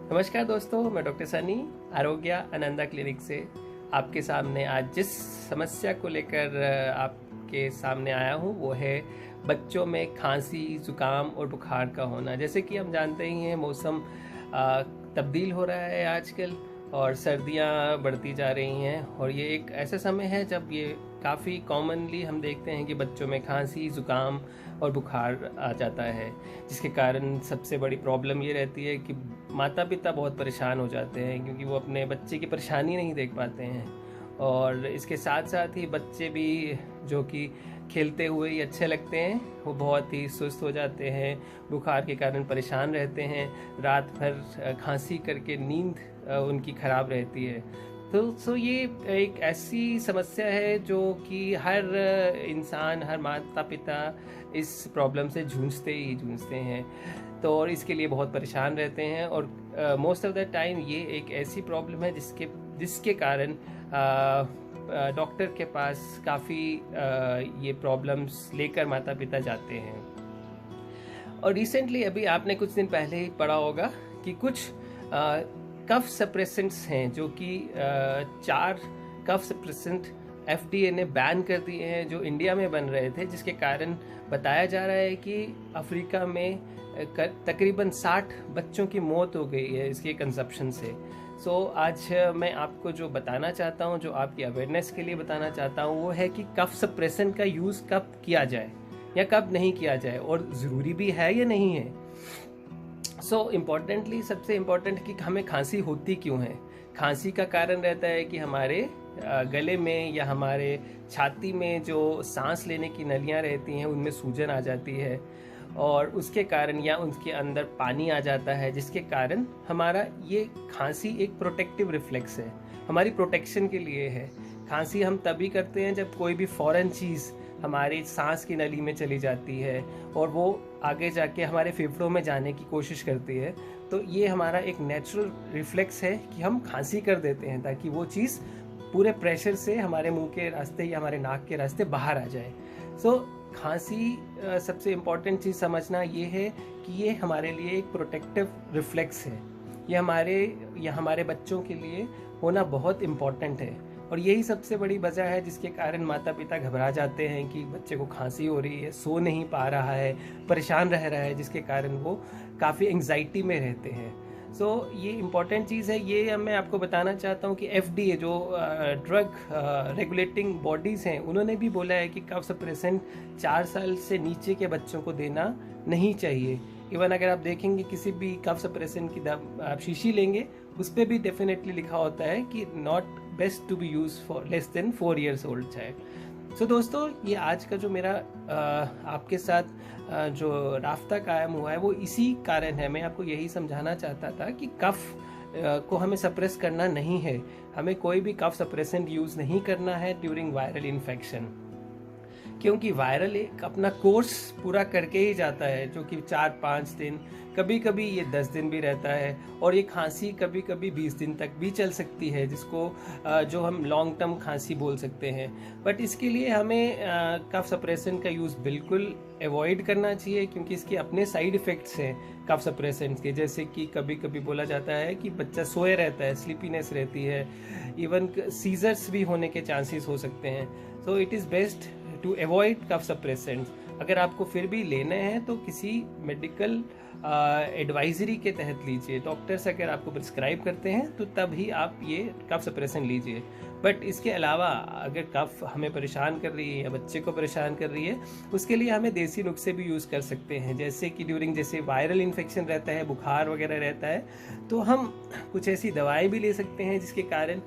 नमस्कार दोस्तों, मैं डॉक्टर सनी आरोग्य आनंदा क्लिनिक से आपके सामने आज जिस समस्या को लेकर आपके सामने आया हूँ वो है बच्चों में खांसी, जुकाम और बुखार का होना। जैसे कि हम जानते ही हैं, मौसम तब्दील हो रहा है आजकल और सर्दियाँ बढ़ती जा रही हैं और ये एक ऐसा समय है जब ये काफ़ी कॉमनली हम देखते हैं कि बच्चों में खांसी, जुकाम और बुखार आ जाता है, जिसके कारण सबसे बड़ी प्रॉब्लम ये रहती है कि माता पिता बहुत परेशान हो जाते हैं क्योंकि वो अपने बच्चे की परेशानी नहीं देख पाते हैं। और इसके साथ साथ ही बच्चे भी जो कि खेलते हुए ही अच्छे लगते हैं, वो बहुत ही सुस्त हो जाते हैं, बुखार के कारण परेशान रहते हैं, रात भर खांसी करके नींद उनकी ख़राब रहती है। तो ये एक ऐसी समस्या है जो कि हर इंसान, हर माता पिता इस प्रॉब्लम से जूझते हैं। तो और इसके लिए बहुत परेशान रहते हैं और मोस्ट ऑफ द टाइम ये एक ऐसी प्रॉब्लम है जिसके कारण डॉक्टर के पास काफ़ी ये प्रॉब्लम्स लेकर माता पिता जाते हैं। और रिसेंटली अभी आपने कुछ दिन पहले ही पढ़ा होगा कि कुछ कफ सप्रेसेंट्स हैं जो कि 4 कफ सप्रेसेंट FDA ने बैन कर दिए हैं जो इंडिया में बन रहे थे, जिसके कारण बताया जा रहा है कि अफ्रीका में तकरीबन 60 बच्चों की मौत हो गई है इसके कंजप्शन से। आज मैं आपको जो बताना चाहता हूँ, जो आपकी अवेयरनेस के लिए बताना चाहता हूँ, वो है कि कफ सप्रेसेंट का यूज़ कब किया जाए या कब नहीं किया जाए और ज़रूरी भी है या नहीं है। इम्पॉर्टेंटली सबसे इम्पॉर्टेंट कि हमें खांसी होती क्यों है। खांसी का कारण रहता है कि हमारे गले में या हमारे छाती में जो सांस लेने की नलियाँ रहती हैं उनमें सूजन आ जाती है और उसके कारण या उनके अंदर पानी आ जाता है, जिसके कारण हमारा ये खांसी एक प्रोटेक्टिव रिफ्लेक्स है, हमारी प्रोटेक्शन के लिए है। खांसी हम तभी करते हैं जब कोई भी फॉरेन चीज़ हमारी सांस की नली में चली जाती है और वो आगे जाके हमारे फेफड़ों में जाने की कोशिश करती है। तो ये हमारा एक नेचुरल रिफ्लेक्स है कि हम खांसी कर देते हैं ताकि वो चीज़ पूरे प्रेशर से हमारे मुंह के रास्ते या हमारे नाक के रास्ते बाहर आ जाए। खांसी सबसे इम्पॉर्टेंट चीज़ समझना ये है कि ये हमारे लिए एक प्रोटेक्टिव रिफ्लेक्स है। ये हमारे बच्चों के लिए होना बहुत इम्पॉर्टेंट है और यही सबसे बड़ी वजह है जिसके कारण माता पिता घबरा जाते हैं कि बच्चे को खांसी हो रही है, सो नहीं पा रहा है, परेशान रह रहा है, जिसके कारण वो काफ़ी एंग्जाइटी में रहते हैं। ये इम्पॉर्टेंट चीज़ है। ये मैं आपको बताना चाहता हूँ कि FDA जो ड्रग रेगुलेटिंग बॉडीज़ हैं, उन्होंने भी बोला है कि कफ सप्रेसेंट 4 साल से नीचे के बच्चों को देना नहीं चाहिए। इवन अगर आप देखेंगे किसी भी कफ सप्रेसेंट की आप शीशी लेंगे, उस पर भी डेफिनेटली लिखा होता है कि not best to be use for less than 4 years old child. दोस्तों, ये आज का जो मेरा आपके साथ जो राफ्ता कायम हुआ है वो इसी कारण है। मैं आपको यही समझाना चाहता था कि कफ को हमें सप्रेस करना नहीं है, हमें कोई भी कफ सप्रेसेंट यूज़ नहीं करना है ड्यूरिंग वायरल इन्फेक्शन, क्योंकि वायरल एक अपना कोर्स पूरा करके ही जाता है जो कि 4-5 दिन, कभी कभी ये 10 दिन भी रहता है और ये खांसी कभी कभी 20 दिन तक भी चल सकती है, जिसको जो हम लॉन्ग टर्म खांसी बोल सकते हैं। बट इसके लिए हमें कफ सप्रेसेंट का यूज़ बिल्कुल अवॉइड करना चाहिए क्योंकि इसके अपने साइड इफ़ेक्ट्स हैं कफ सप्रेसेंट्स के, जैसे कि कभी कभी बोला जाता है कि बच्चा सोए रहता है, स्लीपीनेस रहती है, इवन सीजर्स भी होने के चांसेस हो सकते हैं। It is best to avoid cough suppressants. अगर आपको फिर भी लेने हैं तो किसी मेडिकल एडवाइजरी के तहत लीजिए। डॉक्टर्स अगर आपको प्रिस्क्राइब करते हैं तो तब ही आप ये कफ सप्रेसेंट लीजिए। बट इसके अलावा अगर कफ हमें परेशान कर रही है या बच्चे को परेशान कर रही है, उसके लिए हमें देसी नुस्खे भी यूज़ कर सकते हैं। जैसे कि जैसे वायरल इन्फेक्शन रहता है, बुखार वगैरह रहता है, तो हम कुछ ऐसी दवाएं भी ले सकते हैं जिसके कारण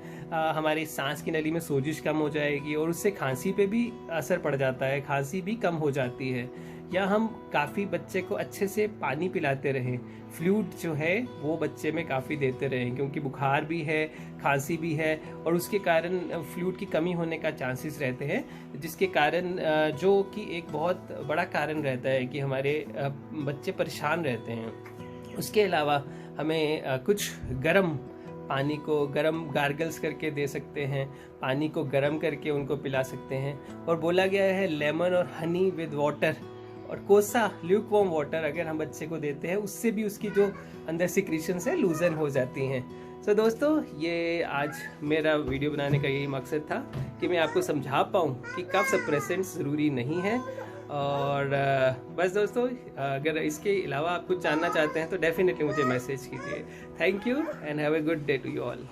हमारी सांस की नली में सोजिश कम हो जाएगी और उससे खांसी पे भी असर पड़ जाता है, खांसी भी कम हो जाती है। या हम काफ़ी बच्चे को अच्छे से पानी पिलाते रहें, फ्लूइड जो है वो बच्चे में काफ़ी देते रहें, क्योंकि बुखार भी है, खांसी भी है और उसके कारण फ्लूइड की कमी होने का चांसेस रहते हैं, जिसके कारण जो कि एक बहुत बड़ा कारण रहता है कि हमारे बच्चे परेशान रहते हैं। उसके अलावा हमें कुछ गर्म पानी को गर्म गार्गल्स करके दे सकते हैं, पानी को गर्म करके उनको पिला सकते हैं। और बोला गया है लेमन और हनी विद वाटर और कोसा ल्यूक वार्म वाटर अगर हम बच्चे को देते हैं उससे भी उसकी जो अंदर सिक्रीशंस है लूजन हो जाती हैं। सो दोस्तों, ये आज मेरा वीडियो बनाने का यही मकसद था कि मैं आपको समझा पाऊँ कि कफ सप्रेसेंट्स ज़रूरी नहीं है। और बस दोस्तों, अगर इसके अलावा आप कुछ जानना चाहते हैं तो डेफिनेटली मुझे मैसेज कीजिए। Thank you and have a good day to you all.